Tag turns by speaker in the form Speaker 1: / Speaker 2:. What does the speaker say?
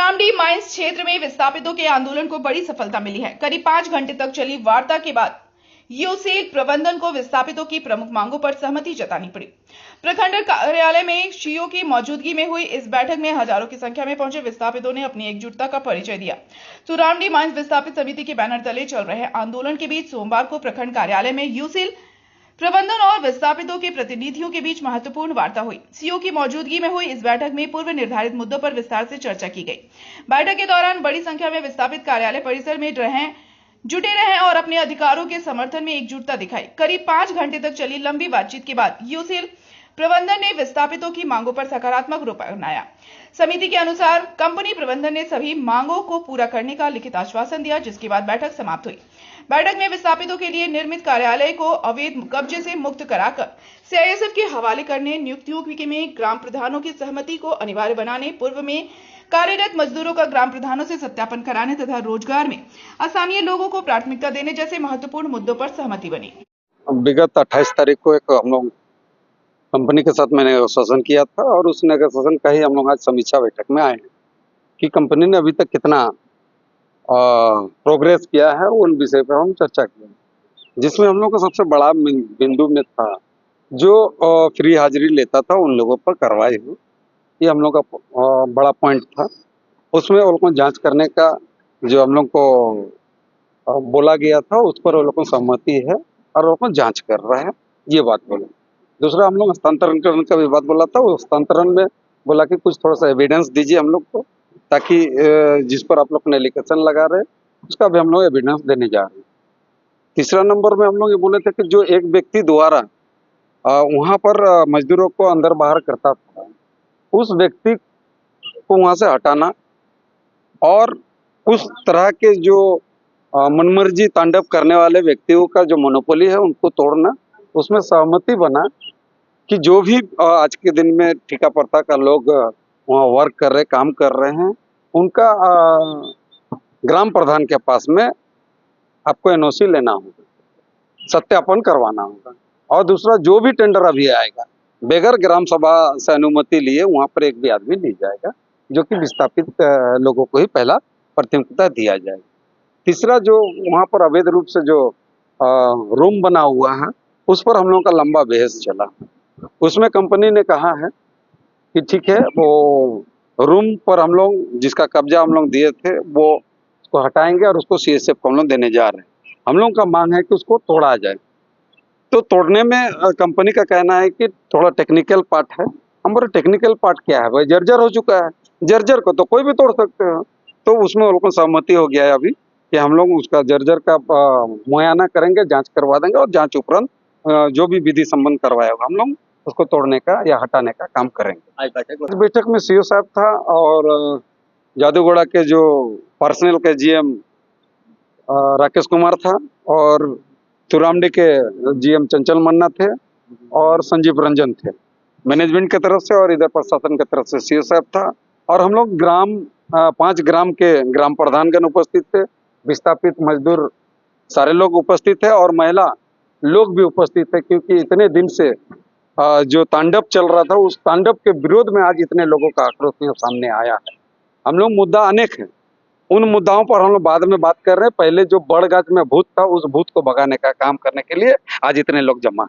Speaker 1: तुरामडी mines क्षेत्र में विस्थापितों के आंदोलन को बड़ी सफलता मिली है। करीब 5 घंटे तक चली वार्ता के बाद यूसीएल प्रबंधन को विस्थापितों की प्रमुख मांगों पर सहमति जतानी पड़ी। प्रखंड कार्यालय में सीईओ की मौजूदगी में हुई इस बैठक में हजारों की संख्या में पहुंचे विस्थापितों ने अपनी एकजुटता का परिचय दिया। तुरामडी माइंस विस्थापित समिति के बैनर तले चल रहे आंदोलन के बीच सोमवार को प्रखंड कार्यालय में यूसीएल प्रबंधन और विस्थापितों के प्रतिनिधियों के बीच महत्वपूर्ण वार्ता हुई। सीईओ की मौजूदगी में हुई इस बैठक में पूर्व निर्धारित मुद्दों पर विस्तार से चर्चा की गई। बैठक के दौरान बड़ी संख्या में विस्थापित कार्यालय परिसर में जुटे रहे और अपने अधिकारों के समर्थन में एकजुटता दिखाई। करीब 5 घंटे तक चली लंबी बातचीत के बाद यूसीएल प्रबंधन ने विस्थापितों की मांगों पर सकारात्मक रुख अपनाया। समिति के अनुसार कंपनी प्रबंधन ने सभी मांगों को पूरा करने का लिखित आश्वासन दिया, जिसके बाद बैठक समाप्त हुई। बैठक में विस्थापितों के लिए निर्मित कार्यालय को अवैध कब्जे से मुक्त कराकर सीआईएसएफ के हवाले करने, नियुक्तियों में ग्राम प्रधानों की सहमति को अनिवार्य बनाने, पूर्व में कार्यरत मजदूरों का ग्राम प्रधानों से सत्यापन कराने तथा रोजगार में स्थानीय लोगों को प्राथमिकता देने जैसे महत्वपूर्ण मुद्दों पर सहमति बनी।
Speaker 2: विगत 28 तारीख को एक हम लोग कंपनी के साथ मैंने नेगोशिएशन किया था और उस नेगोशिएशन का ही हम लोग आज समीक्षा बैठक में आए हैं कि कंपनी ने अभी तक कितना प्रोग्रेस किया है, उन विषय पर हम चर्चा की, जिसमें हम लोग का सबसे बड़ा बिंदु में था जो फ्री हाजिरी लेता था उन लोगों पर कार्रवाई हुई। ये हम लोग का बड़ा पॉइंट था। उसमें वो लोग को जांच करने का जो हम लोग को बोला गया था उस पर वो लोग को सहमति है और वो लोग को जांच कर रहा है, ये बात बोले। दूसरा हम लोग हस्तांतरण करने का भी बात बोला था। वो हस्तांतरण में बोला कि कुछ थोड़ा सा एविडेंस दीजिए हम लोग को, ताकि जिस पर आप लोग ने एलिगेशन लगा रहे उसका भी हम लोग एविडेंस देने जा रहे हैं। तीसरा नंबर में हम लोग ये बोले थे कि जो एक व्यक्ति द्वारा वहाँ पर मजदूरों को अंदर बाहर करता था, उस व्यक्ति को वहाँ से हटाना और उस तरह के जो मनमर्जी तांडव करने वाले व्यक्तियों का जो मोनोपोली है उनको तोड़ना। उसमें सहमति बना कि जो भी आज के दिन में ठेका पर्ता का लोग वहाँ वर्क कर रहे, काम कर रहे हैं, उनका ग्राम प्रधान के पास में आपको एनओसी लेना होगा, सत्यापन करवाना होगा। और दूसरा, जो भी टेंडर अभी आएगा बगैर ग्राम सभा से अनुमति लिए वहाँ पर एक भी आदमी नहीं जाएगा, जो कि विस्थापित लोगों को ही पहला प्राथमिकता दिया जाएगा। तीसरा, जो वहाँ पर अवैध रूप से जो रूम बना हुआ है उस पर हम लोगों का लंबा बहस चला। उसमें कंपनी ने कहा है कि ठीक है, वो रूम पर हम लोग जिसका कब्जा हम लोग दिए थे वो उसको हटाएंगे और उसको सीएसएफ को हम लोग देने जा रहे हैं। हम लोग का मांग है कि उसको तोड़ा जाए। तो तोड़ने में कंपनी का कहना है कि थोड़ा टेक्निकल पार्ट है। हमारा टेक्निकल पार्ट क्या है भाई, जर्जर हो चुका है, जर्जर को तो कोई भी तोड़ सकते हैं। तो उसमें वो लोगों को सहमति हो गया है अभी कि हम लोग उसका जर्जर का मुआयना करेंगे, जांच करवा देंगे और जांच उपरांत जो भी विधि संबंध करवाया होगा हम लोग उसको तोड़ने का या हटाने का काम करेंगे। आज बैठक में सीईओ साहब था और जादूगोड़ा के जो पर्सनल के जीएम राकेश कुमार था और तुरामडी के जीएम चंचल मन्ना थे और संजीव रंजन थे मैनेजमेंट की तरफ से, और इधर प्रशासन की तरफ से सीईओ साहब था। और हम लोग 5 ग्राम के ग्राम प्रधानगण उपस्थित थे, विस्थापित मजदूर सारे लोग उपस्थित थे और महिला लोग भी उपस्थित थे, क्योंकि इतने दिन से जो तांडव चल रहा था उस तांडव के विरोध में आज इतने लोगों का आक्रोश सामने आया है। हम लोग मुद्दा अनेक है, उन मुद्दाओं पर हम लोग बाद में बात कर रहे हैं। पहले जो बड़गाछ में भूत था उस भूत को भगाने का काम करने के लिए आज इतने लोग जमा।